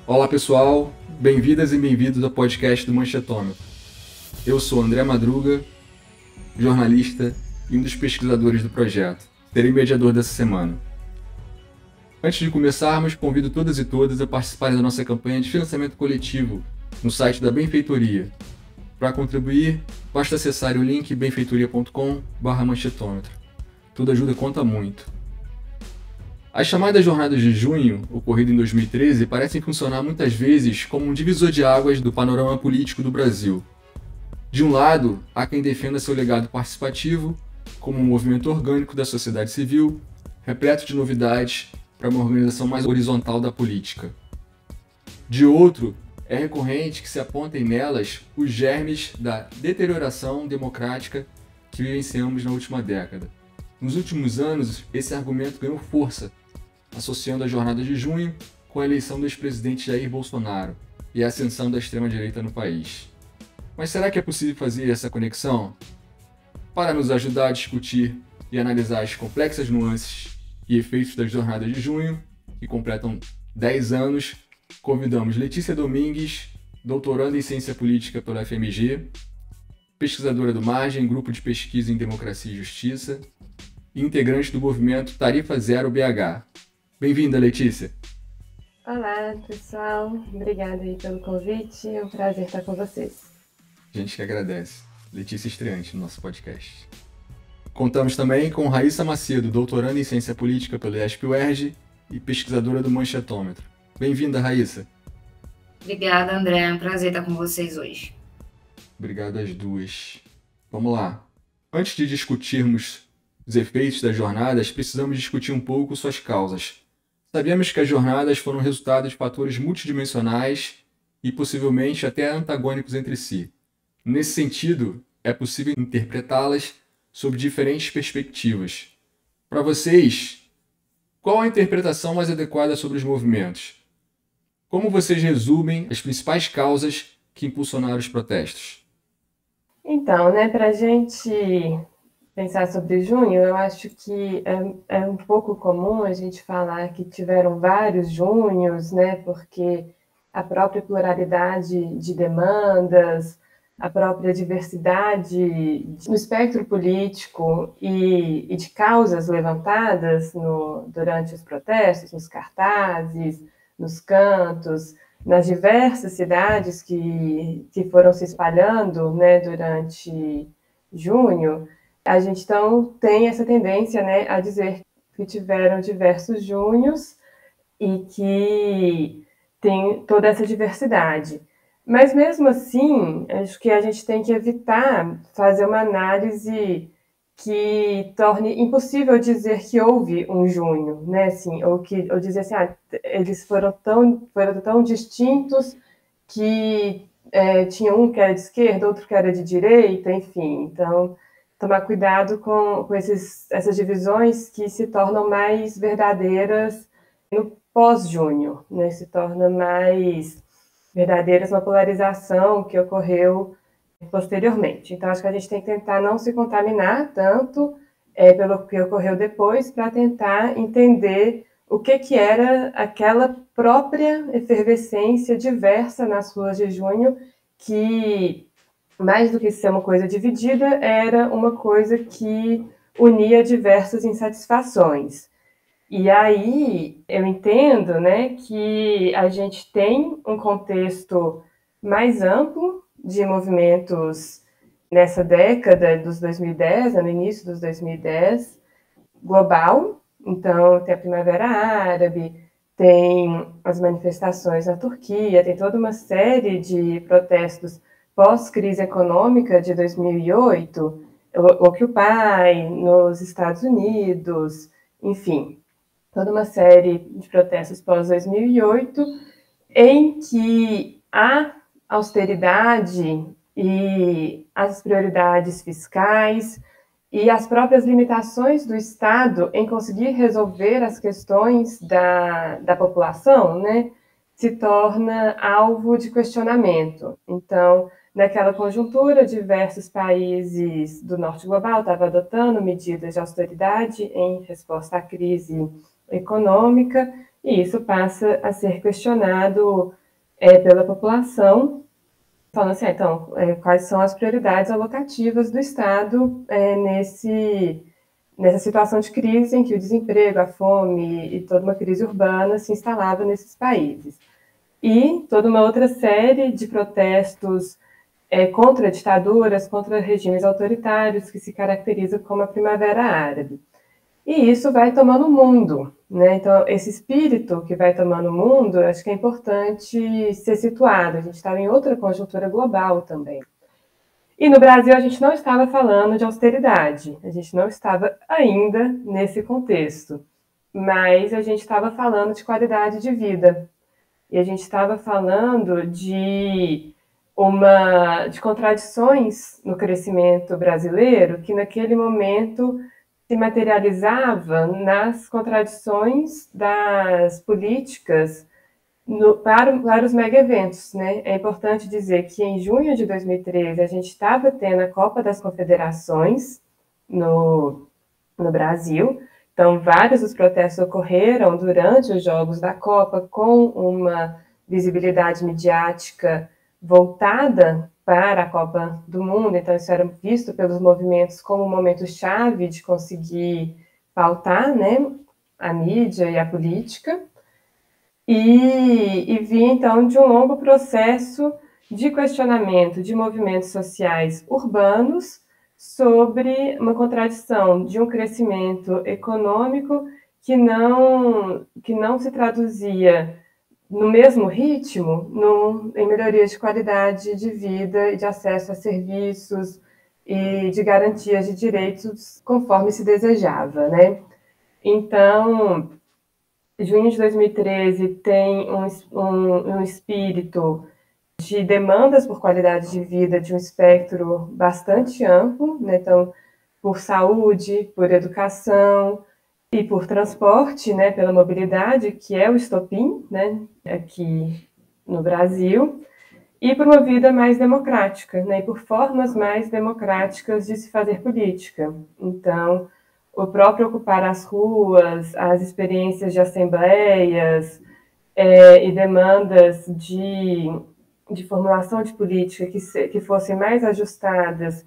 Olá pessoal, bem-vindas e bem-vindos ao podcast do Manchetômetro. Eu sou André Madruga, jornalista e um dos pesquisadores do projeto. Serei mediador dessa semana. Antes de começarmos, convido todas e todas a participarem da nossa campanha de financiamento coletivo no site da Benfeitoria. Para contribuir, basta acessar o link benfeitoria.com/manchetômetro. Toda ajuda conta muito. As chamadas jornadas de junho, ocorridas em 2013, parecem funcionar muitas vezes como um divisor de águas do panorama político do Brasil. De um lado, há quem defenda seu legado participativo como um movimento orgânico da sociedade civil, repleto de novidades para uma organização mais horizontal da política. De outro, é recorrente que se apontem nelas os germes da deterioração democrática que vivenciamos na última década. Nos últimos anos, esse argumento ganhou força, associando a jornada de junho com a eleição do ex-presidente Jair Bolsonaro e a ascensão da extrema-direita no país. Mas será que é possível fazer essa conexão? Para nos ajudar a discutir e analisar as complexas nuances e efeitos das jornadas de junho, que completam 10 anos, convidamos Letícia Domingues, doutoranda em Ciência Política pela FMG, pesquisadora do Margem, Grupo de Pesquisa em Democracia e Justiça, e integrante do movimento Tarifa Zero BH. Bem-vinda, Letícia. Olá, pessoal. Obrigada aí pelo convite. É um prazer estar com vocês. A gente que agradece. Letícia estreante no nosso podcast. Contamos também com Raíssa Macedo, doutoranda em Ciência Política pelo ESP-UERJ e pesquisadora do Manchetômetro. Bem-vinda, Raíssa. Obrigada, André. É um prazer estar com vocês hoje. Obrigado às duas. Vamos lá. Antes de discutirmos os efeitos das jornadas, precisamos discutir um pouco suas causas. Sabemos que as jornadas foram resultado de fatores multidimensionais e possivelmente até antagônicos entre si. Nesse sentido, é possível interpretá-las sob diferentes perspectivas. Para vocês, qual a interpretação mais adequada sobre os movimentos? Como vocês resumem as principais causas que impulsionaram os protestos? Então, para a gente pensar sobre junho, eu acho que é um pouco comum a gente falar que tiveram vários junhos, porque a própria pluralidade de demandas, a própria diversidade no espectro político e de causas levantadas durante os protestos, nos cartazes, nos cantos, nas diversas cidades que foram se espalhando durante junho, a gente então tem essa tendência a dizer que tiveram diversos junhos e que tem toda essa diversidade. Mas mesmo assim, acho que a gente tem que evitar fazer uma análise que torne impossível dizer que houve um junho, assim, ou dizer assim, eles foram tão distintos que tinha um que era de esquerda, outro que era de direita, enfim. Então, tomar cuidado com essas divisões que se tornam mais verdadeiras no pós-junho, se torna mais verdadeiras uma polarização que ocorreu posteriormente. Então, acho que a gente tem que tentar não se contaminar tanto pelo que ocorreu depois, para tentar entender o que era aquela própria efervescência diversa nas ruas de junho, que, mais do que ser uma coisa dividida, era uma coisa que unia diversas insatisfações. E aí eu entendo que a gente tem um contexto mais amplo de movimentos nessa década dos 2010, no início dos 2010, global. Então, tem a Primavera Árabe, tem as manifestações na Turquia, tem toda uma série de protestos pós-crise econômica de 2008, o Occupy nos Estados Unidos, enfim, toda uma série de protestos pós-2008, em que a austeridade e as prioridades fiscais e as próprias limitações do Estado em conseguir resolver as questões da população, se torna alvo de questionamento. Então, naquela conjuntura, diversos países do norte global estavam adotando medidas de austeridade em resposta à crise econômica, e isso passa a ser questionado pela população, falando assim, então, quais são as prioridades alocativas do Estado nessa situação de crise em que o desemprego, a fome e toda uma crise urbana se instalava nesses países. E toda uma outra série de protestos contra ditaduras, contra regimes autoritários, que se caracteriza como a Primavera Árabe. E isso vai tomando o mundo, né? Então, esse espírito que vai tomando o mundo, acho que é importante ser situado. A gente estava em outra conjuntura global também. E no Brasil, a gente não estava falando de austeridade, a gente não estava ainda nesse contexto, mas a gente estava falando de qualidade de vida. E a gente estava falando de contradições no crescimento brasileiro que naquele momento se materializava nas contradições das políticas para os mega-eventos, né? É importante dizer que em junho de 2013 a gente estava tendo a Copa das Confederações no Brasil. Então, vários dos protestos ocorreram durante os Jogos da Copa, com uma visibilidade midiática voltada para a Copa do Mundo. Então, isso era visto pelos movimentos como um momento chave de conseguir pautar, né, a mídia e a política. E vinha, então, de um longo processo de questionamento de movimentos sociais urbanos sobre uma contradição de um crescimento econômico que não se traduzia no mesmo ritmo em melhoria de qualidade de vida e de acesso a serviços e de garantias de direitos conforme se desejava, né? Então, junho de 2013 tem um espírito de demandas por qualidade de vida de um espectro bastante amplo, né? Então, por saúde, por educação e por transporte, né? Pela mobilidade, que é o estopim, né? Aqui no Brasil, e por uma vida mais democrática, né? E por formas mais democráticas de se fazer política. Então, o próprio ocupar as ruas, as experiências de assembleias e demandas de formulação de política que fossem mais ajustadas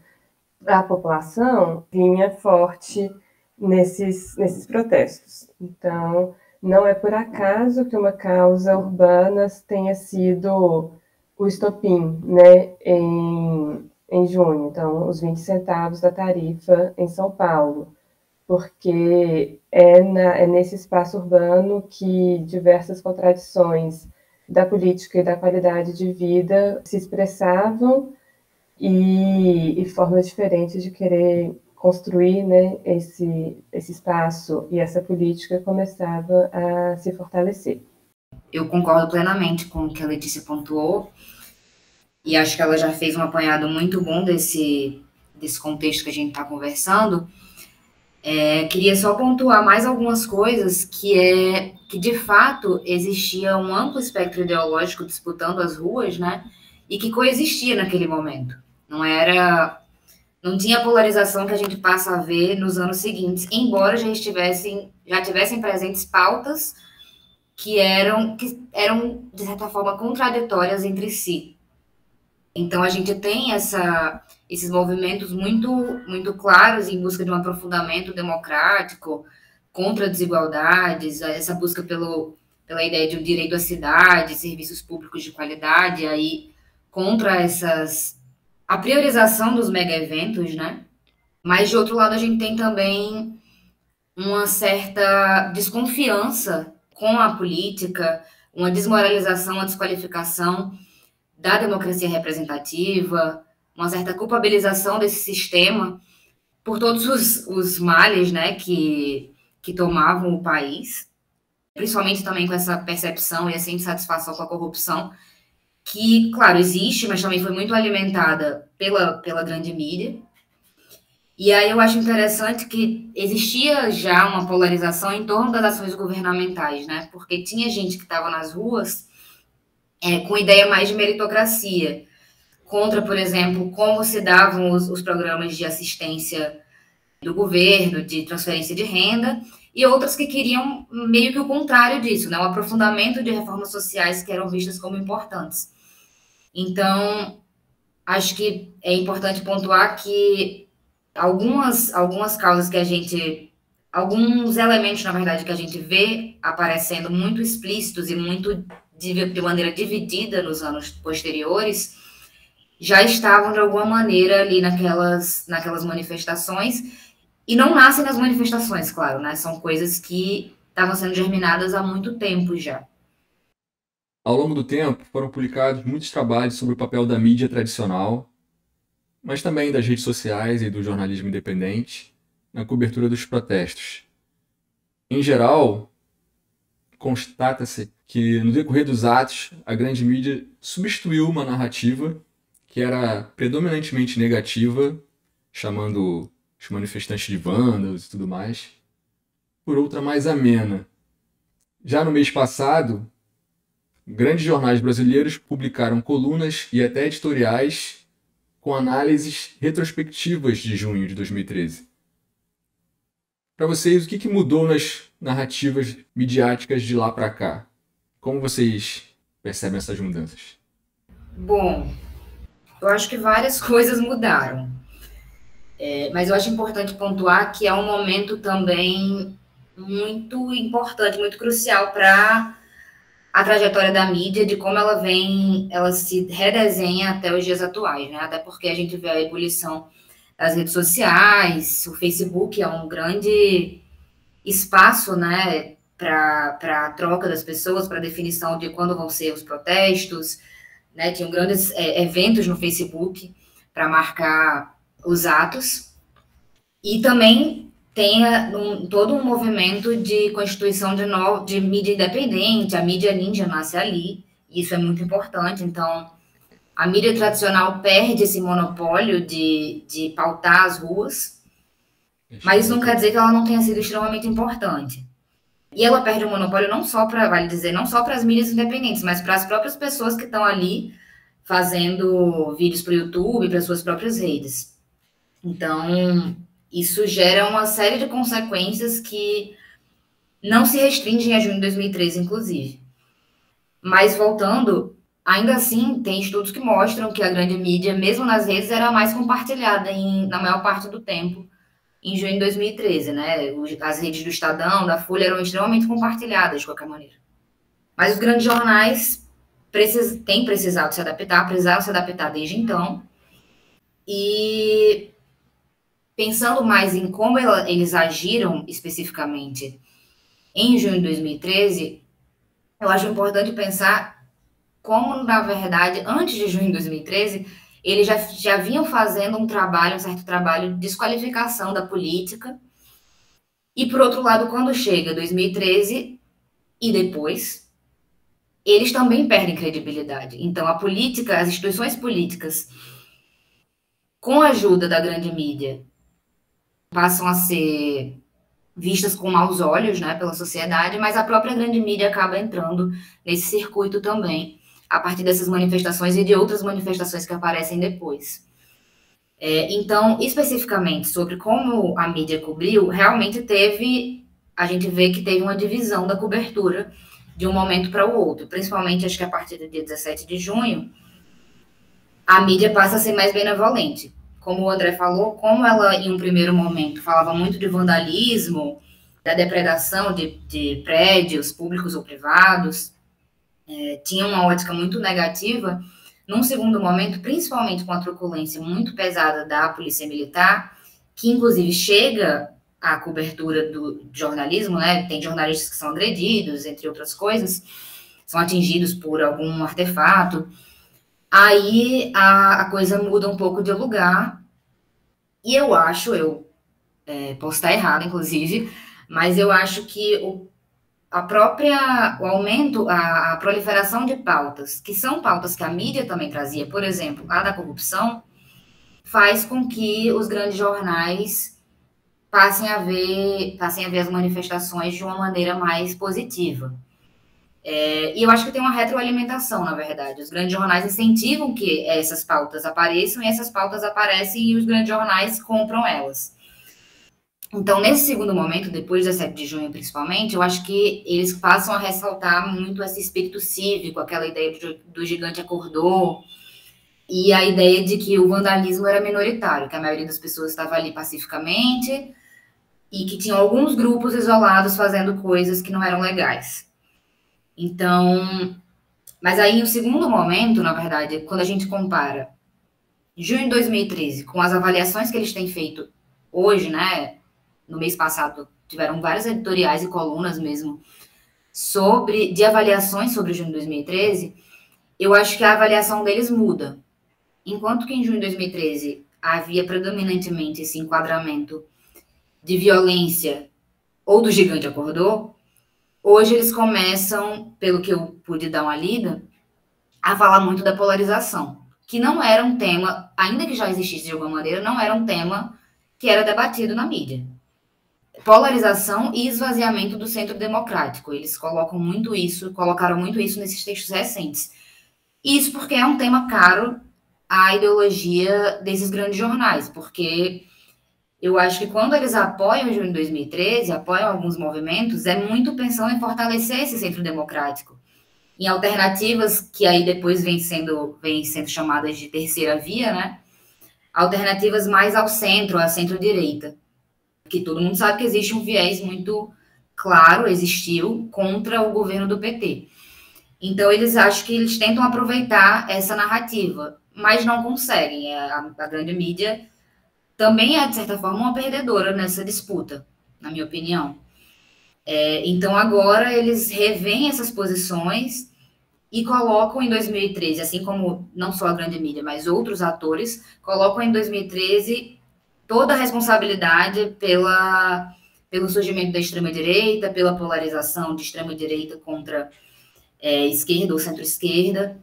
à população, vinha forte nesses protestos. Então, não é por acaso que uma causa urbana tenha sido o estopim, né, em junho. Então, os 20 centavos da tarifa em São Paulo, porque é nesse espaço urbano que diversas contradições da política e da qualidade de vida se expressavam e formas diferentes de querer construir, né, esse espaço e essa política começava a se fortalecer. Eu concordo plenamente com o que a Letícia pontuou e acho que ela já fez um apanhado muito bom desse contexto que a gente está conversando. Queria só pontuar mais algumas coisas que de fato existia um amplo espectro ideológico disputando as ruas, né? E que coexistia naquele momento. Não tinha a polarização que a gente passa a ver nos anos seguintes, embora já tivessem presentes pautas que eram de certa forma contraditórias entre si. Então a gente tem esses movimentos muito, muito claros em busca de um aprofundamento democrático, contra desigualdades, essa busca pela ideia de um direito à cidade, serviços públicos de qualidade, aí contra a priorização dos mega-eventos, né? Mas, de outro lado, a gente tem também uma certa desconfiança com a política, uma desmoralização, uma desqualificação da democracia representativa, uma certa culpabilização desse sistema por todos os males, né, que tomavam o país, principalmente também com essa percepção e essa insatisfação com a corrupção, que, claro, existe, mas também foi muito alimentada pela grande mídia. E aí eu acho interessante que existia já uma polarização em torno das ações governamentais, né, porque tinha gente que estava nas ruas com ideia mais de meritocracia, contra, por exemplo, como se davam os programas de assistência do governo, de transferência de renda, e outras que queriam meio que o contrário disso, né? O aprofundamento de reformas sociais que eram vistas como importantes. Então, acho que é importante pontuar que algumas causas que a gente, alguns elementos, na verdade, que a gente vê aparecendo muito explícitos e muito de maneira dividida nos anos posteriores, já estavam de alguma maneira ali naquelas manifestações, e não nascem nas manifestações, claro, né? São coisas que estavam sendo germinadas há muito tempo já. Ao longo do tempo, foram publicados muitos trabalhos sobre o papel da mídia tradicional, mas também das redes sociais e do jornalismo independente na cobertura dos protestos. Em geral, constata-se que, no decorrer dos atos, a grande mídia substituiu uma narrativa que era predominantemente negativa, chamando os manifestantes de vândalos e tudo mais, por outra mais amena. Já no mês passado, grandes jornais brasileiros publicaram colunas e até editoriais com análises retrospectivas de junho de 2013. Para vocês, o que mudou nas narrativas midiáticas de lá para cá? Como vocês percebem essas mudanças? Bom, eu acho que várias coisas mudaram. Mas eu acho importante pontuar que é um momento também muito importante, muito crucial para a trajetória da mídia, de como ela se redesenha até os dias atuais, né? Até porque a gente vê a ebulição das redes sociais, o Facebook é um grande espaço, né, para a troca das pessoas, para a definição de quando vão ser os protestos, né? Tinham grandes eventos no Facebook para marcar os atos, e também tem todo um movimento de constituição de mídia independente, a mídia ninja nasce ali, e isso é muito importante. Então, a mídia tradicional perde esse monopólio de pautar as ruas, mas isso não quer dizer que ela não tenha sido extremamente importante. E ela perde o monopólio não só para, vale dizer, não só para as mídias independentes, mas para as próprias pessoas que estão ali fazendo vídeos para o YouTube, para suas próprias redes. Então, isso gera uma série de consequências que não se restringem a junho de 2013, inclusive. Mas, voltando, ainda assim, tem estudos que mostram que a grande mídia, mesmo nas redes, era mais compartilhada na maior parte do tempo em junho de 2013, né? As redes do Estadão, da Folha, eram extremamente compartilhadas, de qualquer maneira. Mas os grandes jornais têm precisado se adaptar, precisaram se adaptar desde então. E pensando mais em como eles agiram especificamente em junho de 2013, eu acho importante pensar como, na verdade, antes de junho de 2013, eles já vinham fazendo um certo trabalho de desqualificação da política. E, por outro lado, quando chega 2013 e depois, eles também perdem credibilidade. Então, a política, as instituições políticas, com a ajuda da grande mídia, passam a ser vistas com maus olhos, né, pela sociedade, mas a própria grande mídia acaba entrando nesse circuito também, a partir dessas manifestações e de outras manifestações que aparecem depois. Então, especificamente sobre como a mídia cobriu, realmente a gente vê que teve uma divisão da cobertura de um momento para o outro, principalmente acho que a partir do dia 17 de junho, a mídia passa a ser mais benevolente. Como o André falou, como ela, em um primeiro momento, falava muito de vandalismo, da depredação de prédios públicos ou privados, tinha uma ótica muito negativa, num segundo momento, principalmente com a truculência muito pesada da polícia militar, que inclusive chega à cobertura do jornalismo, né? Tem jornalistas que são agredidos, entre outras coisas, são atingidos por algum artefato. Aí a coisa muda um pouco de lugar, e eu posso estar errada, inclusive, mas eu acho que o aumento, a proliferação de pautas, que são pautas que a mídia também trazia, por exemplo, a da corrupção, faz com que os grandes jornais passem a ver as manifestações de uma maneira mais positiva. E eu acho que tem uma retroalimentação, na verdade. Os grandes jornais incentivam que essas pautas apareçam, e essas pautas aparecem e os grandes jornais compram elas. Então, nesse segundo momento, depois da 7 de junho principalmente, eu acho que eles passam a ressaltar muito esse espírito cívico, aquela ideia do gigante acordou, e a ideia de que o vandalismo era minoritário, que a maioria das pessoas estava ali pacificamente e que tinham alguns grupos isolados fazendo coisas que não eram legais. Então, mas aí o segundo momento, na verdade, quando a gente compara junho de 2013 com as avaliações que eles têm feito hoje, né? No mês passado tiveram vários editoriais e colunas mesmo de avaliações sobre junho de 2013. Eu acho que a avaliação deles muda. Enquanto que em junho de 2013 havia predominantemente esse enquadramento de violência ou do gigante acordou, hoje eles começam, pelo que eu pude dar uma lida, a falar muito da polarização, que não era um tema, ainda que já existisse de alguma maneira, não era um tema que era debatido na mídia. Polarização e esvaziamento do centro democrático. Eles colocaram muito isso nesses textos recentes. Isso porque é um tema caro à ideologia desses grandes jornais, porque eu acho que quando eles apoiam o junho de 2013, apoiam alguns movimentos, é muito pensando em fortalecer esse centro democrático, em alternativas que aí depois vêm sendo chamadas de terceira via, né? Alternativas mais ao centro, à centro-direita. Que todo mundo sabe que existe um viés muito claro, existiu, contra o governo do PT. Então, eles acham que eles tentam aproveitar essa narrativa, mas não conseguem. A grande mídia também é, de certa forma, uma perdedora nessa disputa, na minha opinião. Então, agora, eles revêem essas posições e colocam em 2013, assim como não só a grande mídia, mas outros atores, colocam em 2013 toda a responsabilidade pelo surgimento da extrema-direita, pela polarização de extrema-direita contra esquerda ou centro-esquerda.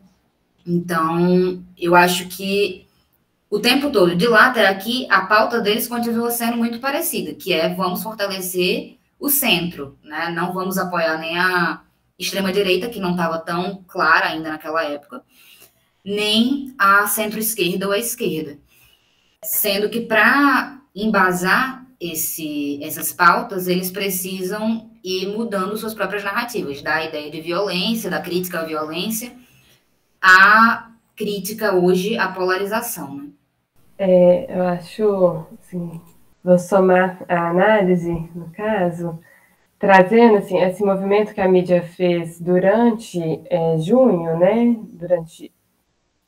Então, eu acho que o tempo todo, de lá até aqui, a pauta deles continua sendo muito parecida, que é vamos fortalecer o centro, né? Não vamos apoiar nem a extrema-direita, que não estava tão clara ainda naquela época, nem a centro-esquerda ou a esquerda. Sendo que para embasar essas pautas, eles precisam ir mudando suas próprias narrativas, da ideia de violência, da crítica à violência, à crítica hoje à polarização, né? Eu acho, assim, vou somar a análise, no caso, trazendo assim, esse movimento que a mídia fez durante junho, né, durante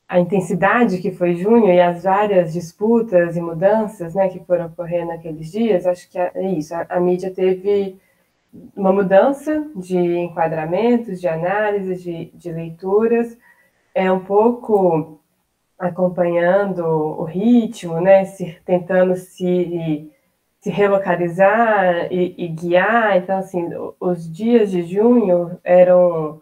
a intensidade que foi junho e as várias disputas e mudanças, né, que foram ocorrendo naqueles dias, acho que é isso, a mídia teve uma mudança de enquadramentos, de análises, de leituras, um pouco acompanhando o ritmo, né, tentando se relocalizar e guiar. Então, assim, os dias de junho eram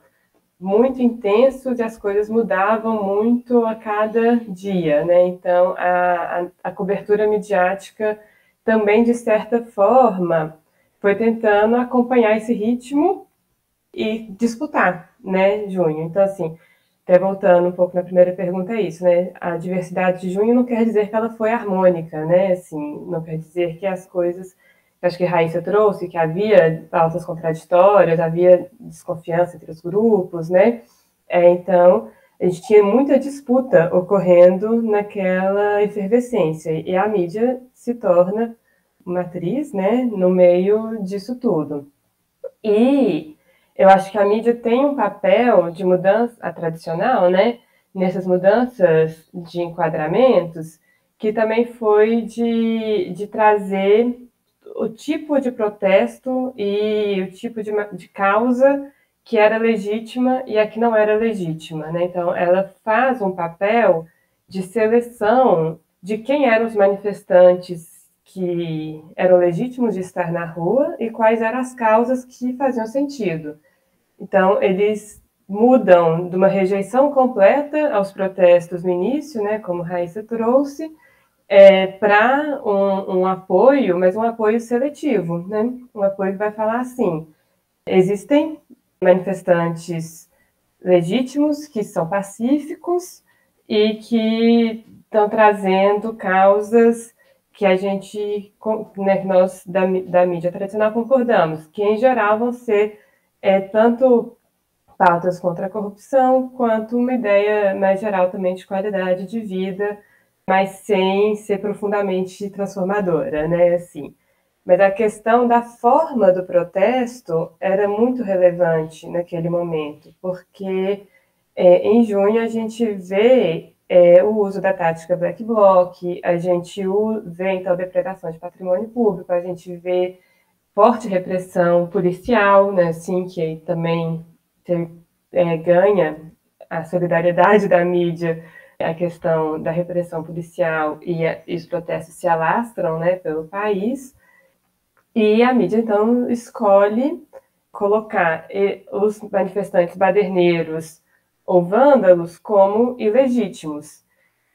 muito intensos e as coisas mudavam muito a cada dia, né? Então, a cobertura midiática também, de certa forma, foi tentando acompanhar esse ritmo e disputar, né, junho. Então, assim, até voltando um pouco na primeira pergunta, é isso, né? A diversidade de junho não quer dizer que ela foi harmônica, né? Assim, não quer dizer que as coisas, acho que a Raíssa trouxe, que havia pautas contraditórias, havia desconfiança entre os grupos, né? Então, a gente tinha muita disputa ocorrendo naquela efervescência, e a mídia se torna uma atriz, né, no meio disso tudo. E eu acho que a mídia tem um papel de mudança tradicional, né, nessas mudanças de enquadramentos, que também foi de trazer o tipo de protesto e o tipo de causa que era legítima e a que não era legítima, né? Então, ela faz um papel de seleção de quem eram os manifestantes que eram legítimos de estar na rua e quais eram as causas que faziam sentido. Então, eles mudam de uma rejeição completa aos protestos no início, né, como Raíssa trouxe, para um apoio, mas um apoio seletivo, né? Um apoio que vai falar assim: existem manifestantes legítimos que são pacíficos e que estão trazendo causas que a gente, né, que nós da mídia tradicional concordamos, que em geral vão ser tanto pautas contra a corrupção, quanto uma ideia mais geral também de qualidade de vida, mas sem ser profundamente transformadora, né, assim. Mas a questão da forma do protesto era muito relevante naquele momento, porque em junho a gente vê o uso da tática Black Bloc, a gente vê, então, depredação de patrimônio público, a gente vê forte repressão policial, né, assim, que também ganha a solidariedade da mídia, a questão da repressão policial e os protestos se alastram, né, pelo país, e a mídia, então, escolhe colocar os manifestantes baderneiros ou vândalos como ilegítimos.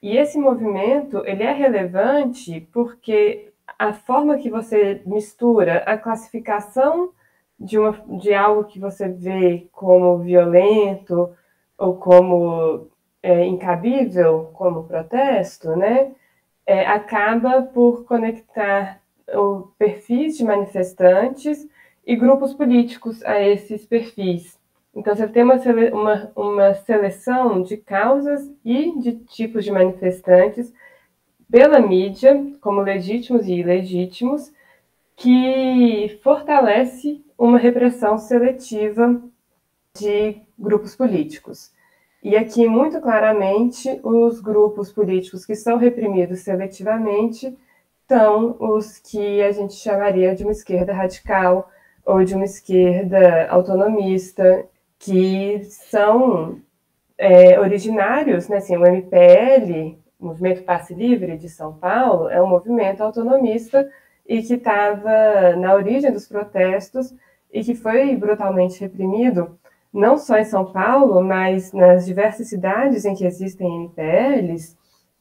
E esse movimento, ele é relevante porque a forma que você mistura a classificação de algo que você vê como violento ou como incabível, como protesto, né, acaba por conectar perfis de manifestantes e grupos políticos a esses perfis. Então, você tem uma seleção de causas e de tipos de manifestantes pela mídia, como legítimos e ilegítimos, que fortalece uma repressão seletiva de grupos políticos. E aqui, muito claramente, os grupos políticos que são reprimidos seletivamente são os que a gente chamaria de uma esquerda radical ou de uma esquerda autonomista, que são originários, né, assim, o MPL, Movimento Passe Livre de São Paulo, é um movimento autonomista e que estava na origem dos protestos e que foi brutalmente reprimido, não só em São Paulo, mas nas diversas cidades em que existem MPLs,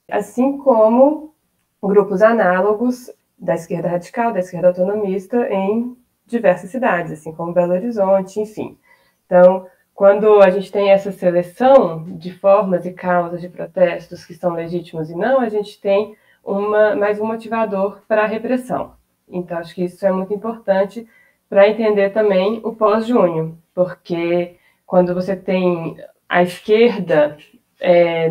assim como grupos análogos da esquerda radical, da esquerda autonomista, em diversas cidades, assim como Belo Horizonte, enfim. Então, quando a gente tem essa seleção de formas e causas de protestos que são legítimos e não, a gente tem mais um motivador para a repressão. Então, acho que isso é muito importante para entender também o pós-junho, porque quando você tem a esquerda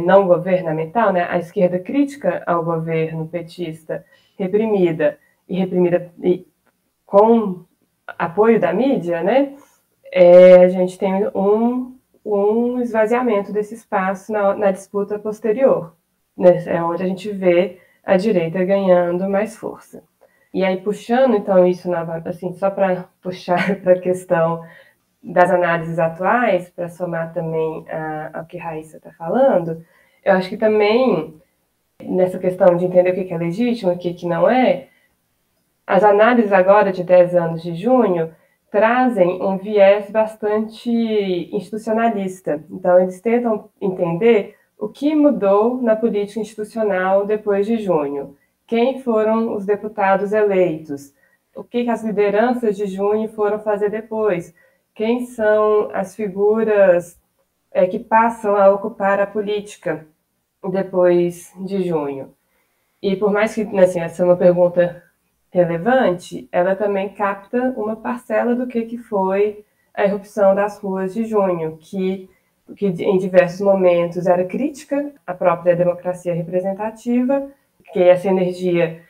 não governamental, né, a esquerda crítica ao governo petista reprimida com apoio da mídia, né, a gente tem um esvaziamento desse espaço na disputa posterior, né, onde a gente vê a direita ganhando mais força. E aí, puxando, então, isso, assim, só para puxar para a questão das análises atuais, para somar também ao que a Raíssa está falando, eu acho que também, nessa questão de entender o que é legítimo e o que não é, as análises agora de 10 anos de junho trazem um viés bastante institucionalista. Então, eles tentam entender o que mudou na política institucional depois de junho. Quem foram os deputados eleitos? O que as lideranças de junho foram fazer depois? Quem são as figuras que passam a ocupar a política depois de junho? E por mais que, assim, essa é uma pergunta relevante, ela também capta uma parcela do que foi a irrupção das ruas de junho, que em diversos momentos era crítica à própria democracia representativa, que essa energia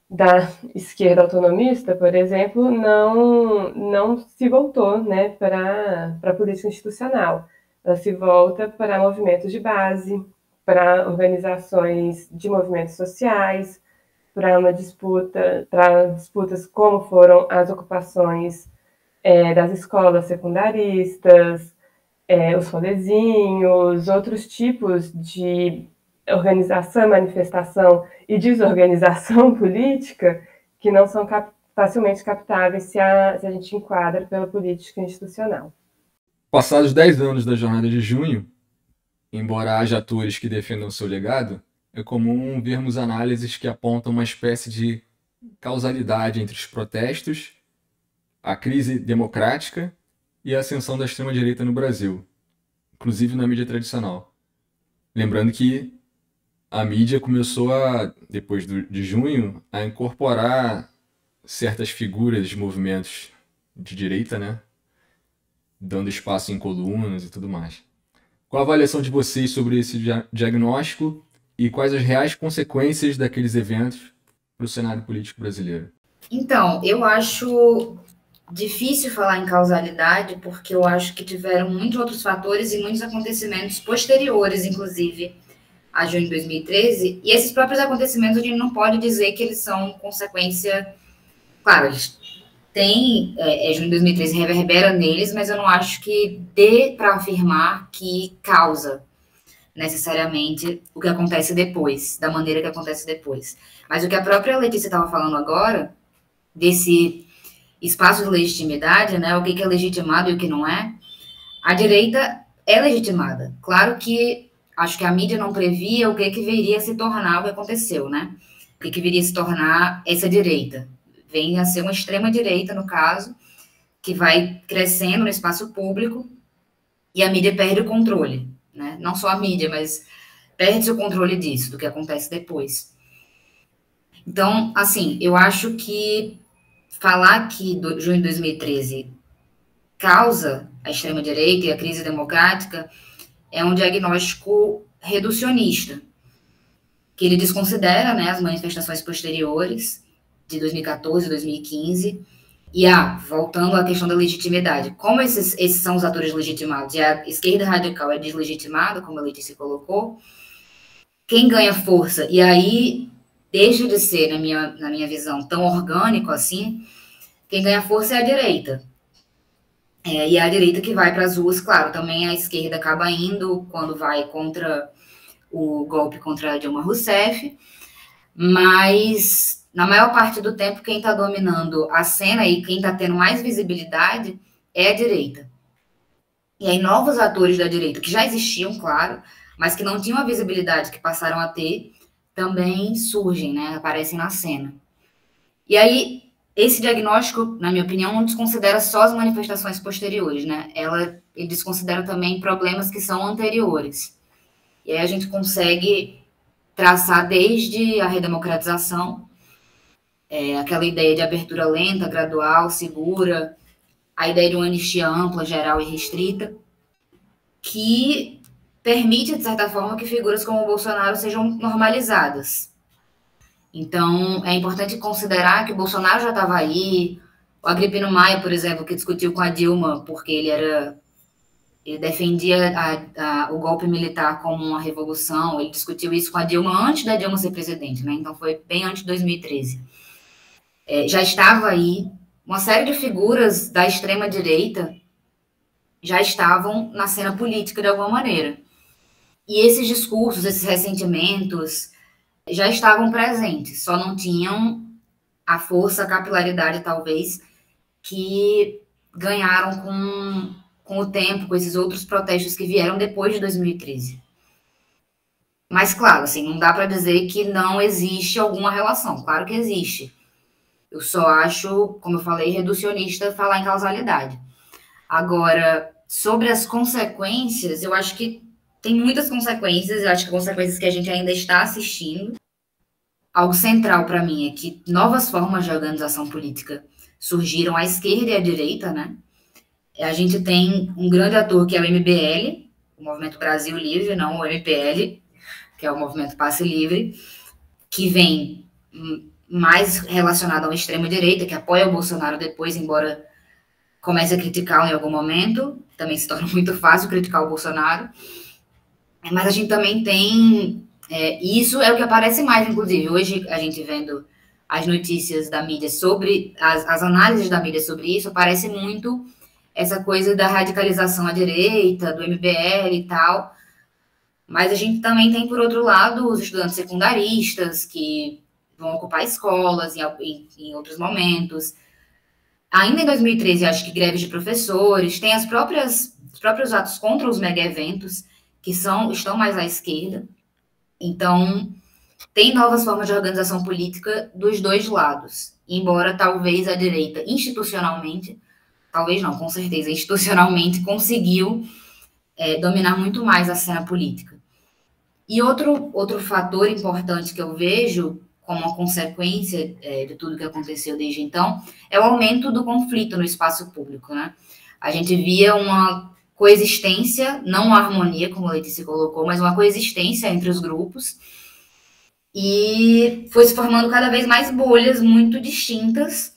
da esquerda autonomista, por exemplo, não se voltou, né, para a política institucional. Ela se volta para movimentos de base, para organizações de movimentos sociais, para disputas como foram as ocupações das escolas secundaristas, os rolezinhos, outros tipos de organização, manifestação e desorganização política que não são facilmente captáveis se a gente enquadra pela política institucional. Passados 10 anos da Jornada de Junho, embora haja atores que defendam seu legado, é comum vermos análises que apontam uma espécie de causalidade entre os protestos, a crise democrática e a ascensão da extrema-direita no Brasil, inclusive na mídia tradicional. Lembrando que a mídia começou depois de junho, a incorporar certas figuras de movimentos de direita, né? Dando espaço em colunas e tudo mais. Qual a avaliação de vocês sobre esse diagnóstico e quais as reais consequências daqueles eventos para o cenário político brasileiro? Então, eu acho difícil falar em causalidade, porque eu acho que tiveram muitos outros fatores e muitos acontecimentos posteriores, inclusive, a junho de 2013, e esses próprios acontecimentos a gente não pode dizer que eles são consequência. Claro, eles têm, junho de 2013 reverbera neles, mas eu não acho que dê para afirmar que causa necessariamente o que acontece depois, da maneira que acontece depois. Mas o que a própria Letícia estava falando agora, desse espaço de legitimidade, né, o que é legitimado e o que não é, a direita é legitimada. Claro que acho que a mídia não previa o que viria a se tornar o que aconteceu, né? O que viria a se tornar essa direita. Vem a ser uma extrema-direita, no caso, que vai crescendo no espaço público e a mídia perde o controle, né? Não só a mídia, mas perde o controle disso, do que acontece depois. Então, assim, eu acho que falar que junho de 2013 causa a extrema-direita e a crise democrática é um diagnóstico reducionista, que ele desconsidera, né, as manifestações posteriores de 2014 e 2015. E, voltando à questão da legitimidade, como esses são os atores legitimados e a esquerda radical é deslegitimada, como a Letícia colocou, quem ganha força, e aí deixa de ser, na minha visão, tão orgânico assim, quem ganha força é a direita. E é a direita que vai para as ruas, claro, também a esquerda acaba indo quando vai contra o golpe contra Dilma Rousseff, mas na maior parte do tempo quem está dominando a cena e quem está tendo mais visibilidade é a direita. E aí novos atores da direita, que já existiam, claro, mas que não tinham a visibilidade que passaram a ter, também surgem, né, aparecem na cena. E aí esse diagnóstico, na minha opinião, não desconsidera só as manifestações posteriores, né? Ele desconsidera também problemas que são anteriores. E aí a gente consegue traçar desde a redemocratização, aquela ideia de abertura lenta, gradual, segura, a ideia de uma anistia ampla, geral e restrita, que permite, de certa forma, que figuras como o Bolsonaro sejam normalizadas. Então, é importante considerar que o Bolsonaro já estava aí, o Agripino Maia, por exemplo, que discutiu com a Dilma, porque ele defendia o golpe militar como uma revolução, ele discutiu isso com a Dilma antes da Dilma ser presidente, né? Então foi bem antes de 2013. Já estava aí, uma série de figuras da extrema-direita já estavam na cena política de alguma maneira. E esses discursos, esses ressentimentos já estavam presentes, só não tinham a força, a capilaridade, talvez, que ganharam com o tempo, com esses outros protestos que vieram depois de 2013. Mas, claro, assim, não dá para dizer que não existe alguma relação. Claro que existe. Eu só acho, como eu falei, reducionista falar em causalidade. Agora, sobre as consequências, eu acho que tem muitas consequências, eu acho que consequências que a gente ainda está assistindo. Algo central para mim é que novas formas de organização política surgiram à esquerda e à direita, né? A gente tem um grande ator que é o MBL, o Movimento Brasil Livre, não o MPL, que é o Movimento Passe Livre, que vem mais relacionado ao extremo-direita, que apoia o Bolsonaro depois, embora comece a criticá-lo em algum momento, também se torna muito fácil criticar o Bolsonaro. Mas a gente também tem... isso é o que aparece mais, inclusive. Hoje, a gente vendo as notícias da mídia sobre... As análises da mídia sobre isso, aparece muito essa coisa da radicalização à direita, do MBL e tal. Mas a gente também tem, por outro lado, os estudantes secundaristas, que vão ocupar escolas em outros momentos. Ainda em 2013, acho que greves de professores, tem os próprios atos contra os mega-eventos, que estão mais à esquerda. Então, tem novas formas de organização política dos dois lados. Embora talvez a direita, institucionalmente, talvez não, com certeza, institucionalmente conseguiu dominar muito mais a cena política. E outro fator importante que eu vejo como uma consequência de tudo que aconteceu desde então é o aumento do conflito no espaço público, né? A gente via uma coexistência, não uma harmonia, como a Letícia colocou, mas uma coexistência entre os grupos, e foi se formando cada vez mais bolhas muito distintas,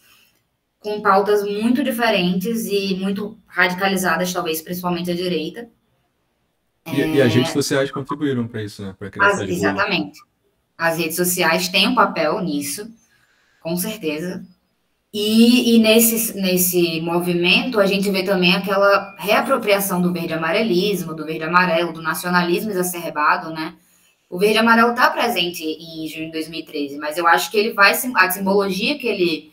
com pautas muito diferentes e muito radicalizadas, talvez principalmente à direita. E as redes sociais contribuíram para isso, né? Para criar essas bolhas. Exatamente. As redes sociais têm um papel nisso, com certeza. E nesse movimento, a gente vê também aquela reapropriação do verde-amarelismo, do verde-amarelo, do nacionalismo exacerbado, né? O verde-amarelo está presente em junho de 2013, mas eu acho que ele vai, a simbologia que ele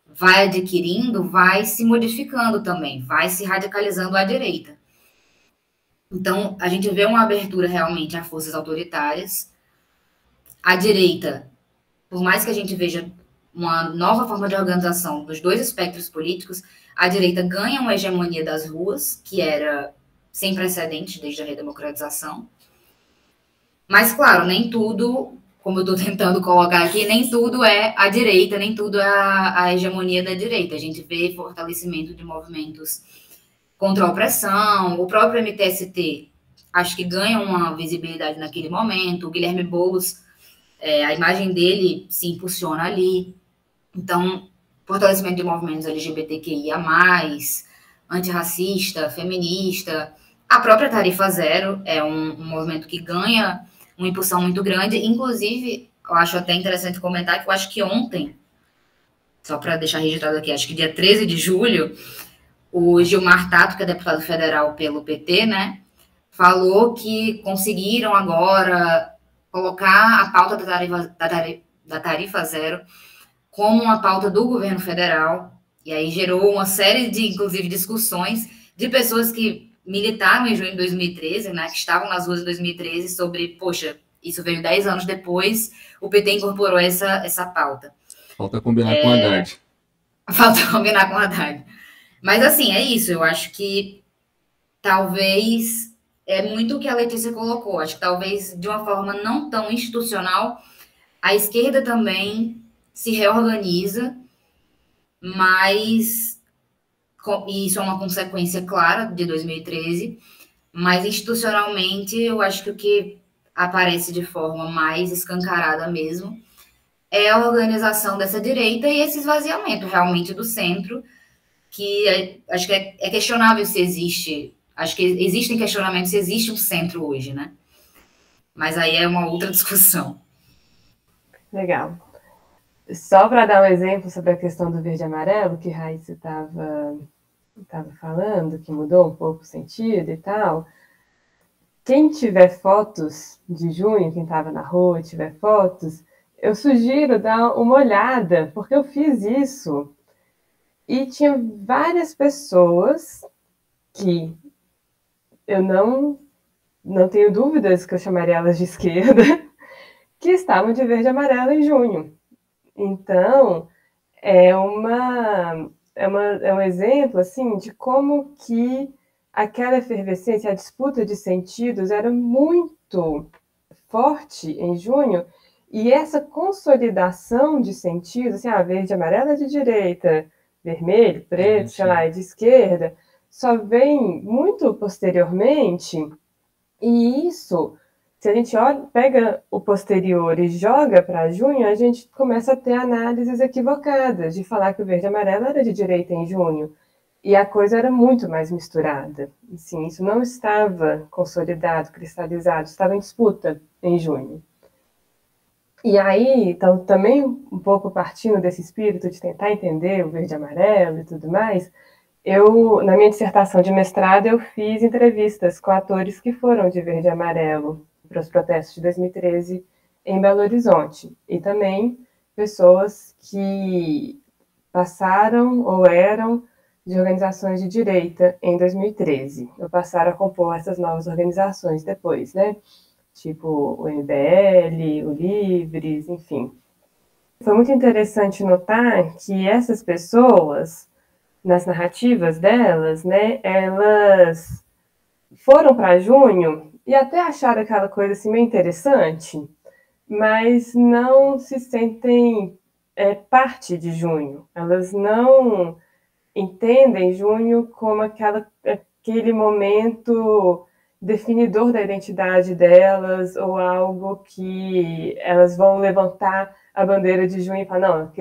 vai adquirindo vai se modificando também, vai se radicalizando à direita. Então, a gente vê uma abertura realmente a forças autoritárias. A direita, por mais que a gente veja uma nova forma de organização dos dois espectros políticos, a direita ganha uma hegemonia das ruas, que era sem precedentes desde a redemocratização. Mas, claro, nem tudo, como eu estou tentando colocar aqui, nem tudo é a direita, nem tudo é a hegemonia da direita. A gente vê fortalecimento de movimentos contra a opressão, o próprio MTST, acho que ganha uma visibilidade naquele momento, o Guilherme Boulos, a imagem dele se impulsiona ali. Então, fortalecimento de movimentos LGBTQIA+, antirracista, feminista, a própria Tarifa Zero é um movimento que ganha uma impulsão muito grande. Inclusive, eu acho até interessante comentar que eu acho que ontem, só para deixar registrado aqui, acho que dia 13 de julho, o Gilmar Tato, que é deputado federal pelo PT, né, falou que conseguiram agora colocar a pauta da tarifa zero como uma pauta do governo federal, e aí gerou uma série de, inclusive, discussões de pessoas que militaram em junho de 2013, né, que estavam nas ruas em 2013, sobre, poxa, isso veio 10 anos depois, o PT incorporou essa pauta. Falta combinar com a Haddad. Falta combinar com a Haddad. Mas, assim, é isso. Eu acho que talvez é muito o que a Letícia colocou. Acho que talvez de uma forma não tão institucional, a esquerda também se reorganiza, mas isso é uma consequência clara de 2013, mas institucionalmente eu acho que o que aparece de forma mais escancarada mesmo é a organização dessa direita e esse esvaziamento realmente do centro, que acho que é questionável se existe, acho que existem questionamentos se existe um centro hoje, né? Mas aí é uma outra discussão. Legal. Só para dar um exemplo sobre a questão do verde e amarelo, que Raíssa estava falando, que mudou um pouco o sentido e tal, quem tiver fotos de junho, quem estava na rua e tiver fotos, eu sugiro dar uma olhada, porque eu fiz isso. E tinha várias pessoas que eu não tenho dúvidas que eu chamaria elas de esquerda, que estavam de verde e amarelo em junho. Então, é um exemplo assim, de como que aquela efervescência, a disputa de sentidos era muito forte em junho, e essa consolidação de sentidos, assim, verde e amarelo é de direita, vermelho, preto, sei lá, é de esquerda, só vem muito posteriormente, e isso, se a gente pega o posterior e joga para junho, a gente começa a ter análises equivocadas, de falar que o verde e amarelo era de direita em junho, e a coisa era muito mais misturada. Assim, isso não estava consolidado, cristalizado, estava em disputa em junho. E aí, então, também um pouco partindo desse espírito de tentar entender o verde e amarelo e tudo mais, na minha dissertação de mestrado, eu fiz entrevistas com atores que foram de verde e amarelo para os protestos de 2013 em Belo Horizonte. E também pessoas que passaram ou eram de organizações de direita em 2013. Ou passaram a compor essas novas organizações depois, né? Tipo o MBL, o Livres, enfim. Foi muito interessante notar que essas pessoas, nas narrativas delas, né, elas foram para junho e até acharam aquela coisa assim meio interessante, mas não se sentem parte de junho. Elas não entendem junho como aquele momento definidor da identidade delas, ou algo que elas vão levantar a bandeira de junho e falar, não,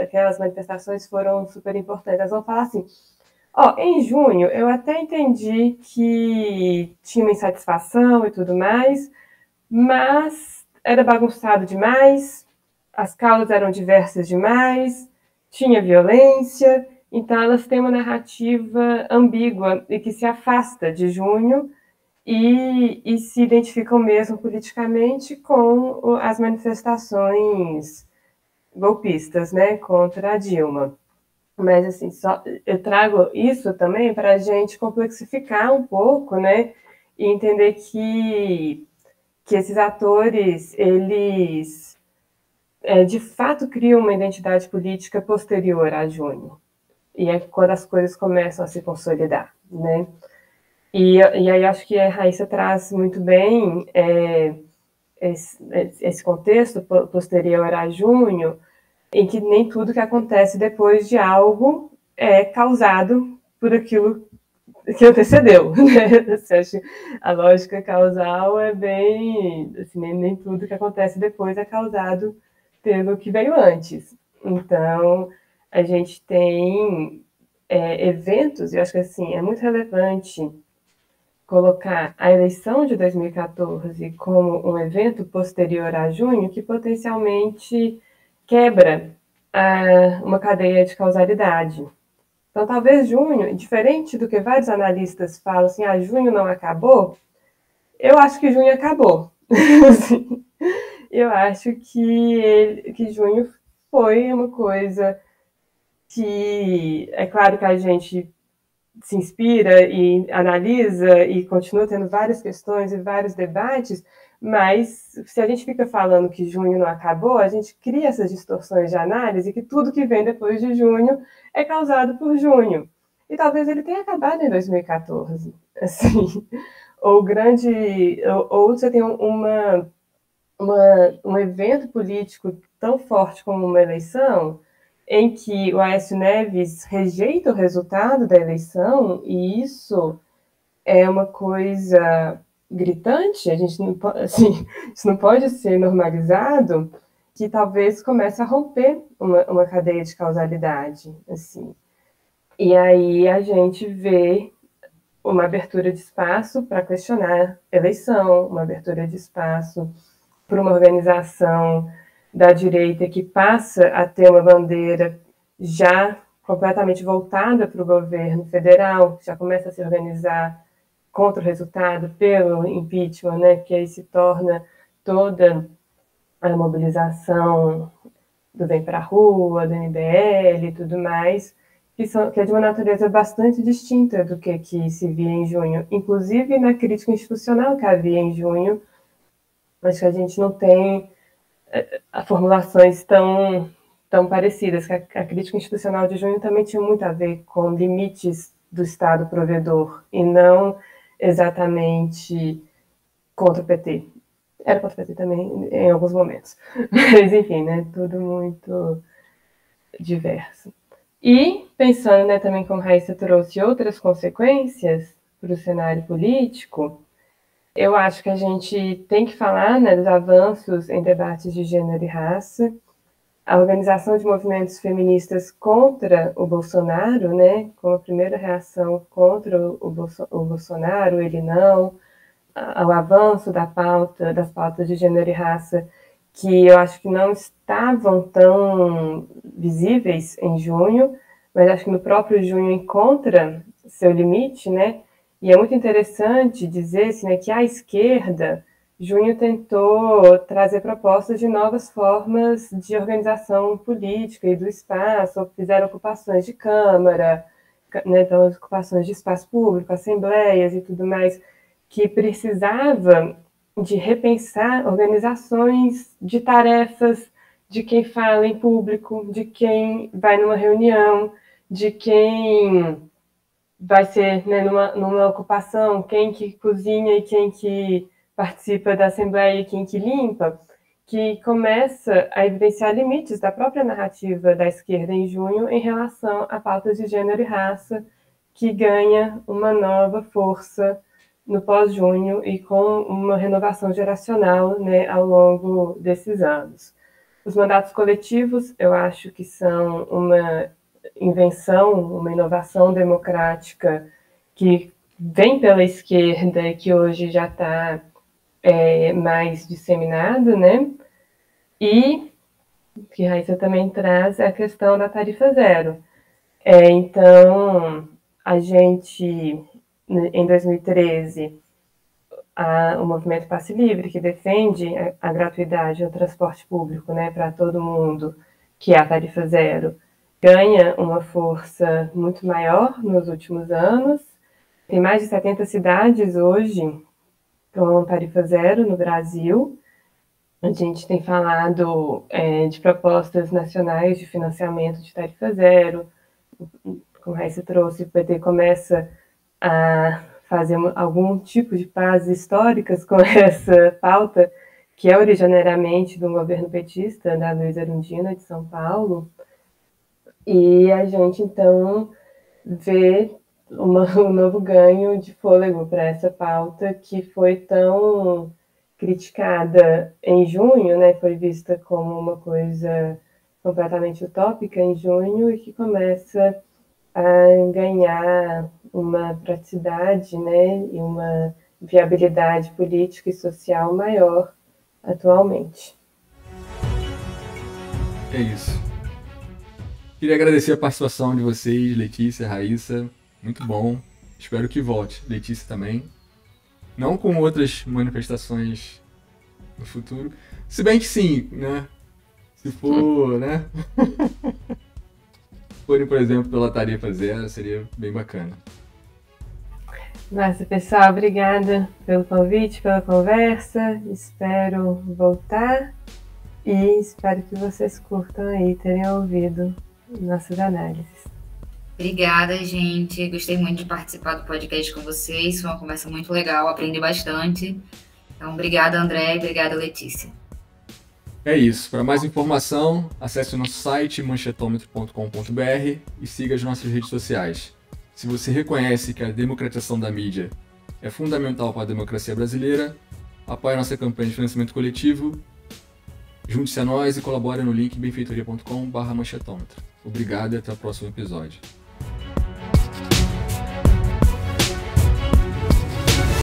aquelas manifestações foram super importantes. Elas vão falar assim, em junho eu até entendi que tinha uma insatisfação e tudo mais, mas era bagunçado demais, as causas eram diversas demais, tinha violência, então elas têm uma narrativa ambígua e que se afasta de junho e se identificam mesmo politicamente com as manifestações golpistas, né, contra a Dilma. Mas, assim, eu trago isso também para a gente complexificar um pouco, né, e entender que esses atores, eles de fato criam uma identidade política posterior a junho. E é quando as coisas começam a se consolidar, né? E aí acho que a Raíssa traz muito bem esse contexto posterior a junho, em que nem tudo que acontece depois de algo é causado por aquilo que antecedeu, né? Assim, a lógica causal é bem... Assim, nem tudo que acontece depois é causado pelo que veio antes. Então, a gente tem eventos, e eu acho que assim, é muito relevante colocar a eleição de 2014 como um evento posterior a junho que potencialmente quebra uma cadeia de causalidade. Então, talvez junho, diferente do que vários analistas falam assim, junho não acabou, eu acho que junho acabou. Eu acho que junho foi uma coisa que, é claro que a gente se inspira e analisa e continua tendo várias questões e vários debates, mas se a gente fica falando que junho não acabou, a gente cria essas distorções de análise que tudo que vem depois de junho é causado por junho. E talvez ele tenha acabado em 2014, assim. Ou você tem um evento político tão forte como uma eleição, em que o Aécio Neves rejeita o resultado da eleição, e isso é uma coisa gritante, a gente não pode, assim, isso não pode ser normalizado, que talvez comece a romper uma cadeia de causalidade, assim. E aí a gente vê uma abertura de espaço para questionar a eleição, uma abertura de espaço para uma organização da direita que passa a ter uma bandeira já completamente voltada para o governo federal, já começa a se organizar contra o resultado pelo impeachment, né, que aí se torna toda a mobilização do Vem para a Rua, do MBL e tudo mais, que é de uma natureza bastante distinta do que se via em junho. Inclusive, na crítica institucional que havia em junho, acho que a gente não tem formulações tão parecidas, que a crítica institucional de junho também tinha muito a ver com limites do Estado provedor, e não exatamente contra o PT. Era contra o PT também em alguns momentos. Mas, enfim, né, tudo muito diverso. E, pensando, né, também como Raíssa trouxe outras consequências para o cenário político, eu acho que a gente tem que falar, né, dos avanços em debates de gênero e raça, a organização de movimentos feministas contra o Bolsonaro, né, como a primeira reação contra o Bolsonaro, ele não, ao avanço das pautas de gênero e raça, que eu acho que não estavam tão visíveis em junho, mas acho que no próprio junho encontra seu limite, né? E é muito interessante dizer-se, né, que a esquerda, junho tentou trazer propostas de novas formas de organização política e do espaço, fizeram ocupações de Câmara, né, então ocupações de espaço público, assembleias e tudo mais, que precisava de repensar organizações de tarefas de quem fala em público, de quem vai numa reunião, de quem vai ser, né, numa ocupação, quem que cozinha e quem que participa da assembleia e quem que limpa, que começa a evidenciar limites da própria narrativa da esquerda em junho em relação a pautas de gênero e raça, que ganha uma nova força no pós-junho e com uma renovação geracional, né, ao longo desses anos. Os mandatos coletivos, eu acho que são uma invenção, uma inovação democrática que vem pela esquerda e que hoje já está mais disseminado, né? E que Raíssa também traz a questão da tarifa zero. Então, a gente, em 2013, o movimento Passe Livre, que defende a gratuidade do transporte público, né, para todo mundo, que é a tarifa zero, ganha uma força muito maior nos últimos anos. Tem mais de 70 cidades hoje com tarifa zero no Brasil. A gente tem falado de propostas nacionais de financiamento de tarifa zero. Como a Raíssa trouxe, o PT começa a fazer algum tipo de pazes históricas com essa pauta, que é originariamente do governo petista, da Luiza Erundina, de São Paulo. E a gente, então, vê um novo ganho de fôlego para essa pauta que foi tão criticada em junho, né? Foi vista como uma coisa completamente utópica em junho e que começa a ganhar uma praticidade, né? E uma viabilidade política e social maior atualmente. É isso. Queria agradecer a participação de vocês, Letícia, Raíssa. Muito bom. Espero que volte. Letícia também. Não com outras manifestações no futuro. Se bem que sim, né? Se for, né? Forem, por exemplo, pela tarifa zero, seria bem bacana. Nossa, pessoal, obrigada pelo convite, pela conversa. Espero voltar e espero que vocês curtam aí, terem ouvido nossas análises. Obrigada, gente. Gostei muito de participar do podcast com vocês. Foi uma conversa muito legal, aprendi bastante. Então, obrigada, André, e obrigada, Letícia. É isso. Para mais informação, acesse o nosso site manchetômetro.com.br e siga as nossas redes sociais. Se você reconhece que a democratização da mídia é fundamental para a democracia brasileira, apoie a nossa campanha de financiamento coletivo, junte-se a nós e colabore no link benfeitoria.com/manchetômetro. Obrigado e até o próximo episódio.